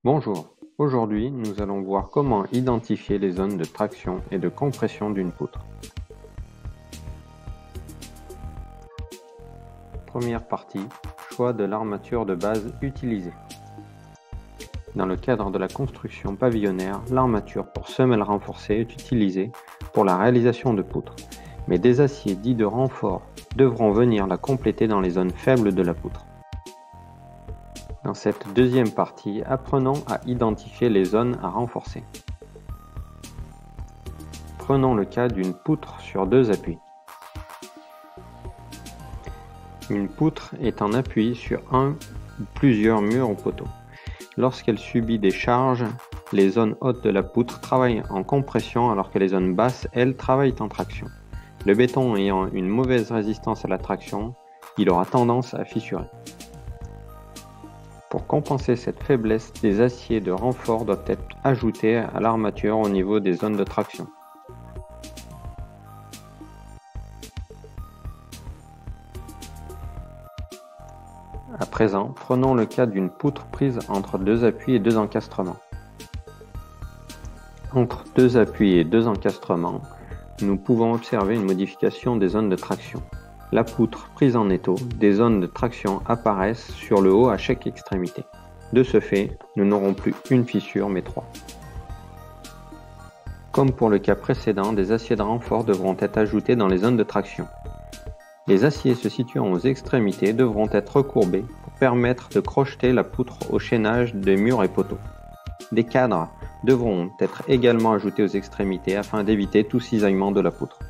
Bonjour, aujourd'hui nous allons voir comment identifier les zones de traction et de compression d'une poutre. Première partie, choix de l'armature de base utilisée. Dans le cadre de la construction pavillonnaire, l'armature pour semelle renforcée est utilisée pour la réalisation de poutres, mais des aciers dits de renfort devront venir la compléter dans les zones faibles de la poutre. Dans cette deuxième partie, apprenons à identifier les zones à renforcer. Prenons le cas d'une poutre sur deux appuis. Une poutre est en appui sur un ou plusieurs murs ou poteaux. Lorsqu'elle subit des charges, les zones hautes de la poutre travaillent en compression alors que les zones basses, elles, travaillent en traction. Le béton ayant une mauvaise résistance à la traction, il aura tendance à fissurer. Pour compenser cette faiblesse, des aciers de renfort doivent être ajoutés à l'armature au niveau des zones de traction. À présent, prenons le cas d'une poutre prise entre deux appuis et deux encastrements. Entre deux appuis et deux encastrements, nous pouvons observer une modification des zones de traction. La poutre prise en étau, des zones de traction apparaissent sur le haut à chaque extrémité. De ce fait, nous n'aurons plus une fissure mais trois. Comme pour le cas précédent, des aciers de renfort devront être ajoutés dans les zones de traction. Les aciers se situant aux extrémités devront être recourbés pour permettre de crocheter la poutre au chaînage des murs et poteaux. Des cadres devront être également ajoutés aux extrémités afin d'éviter tout cisaillement de la poutre.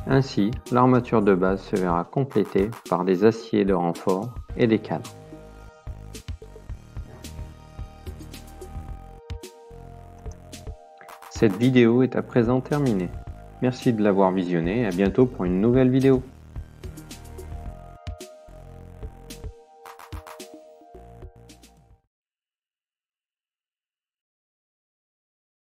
Ainsi, l'armature de base se verra complétée par des aciers de renfort et des cadres. Cette vidéo est à présent terminée. Merci de l'avoir visionnée et à bientôt pour une nouvelle vidéo.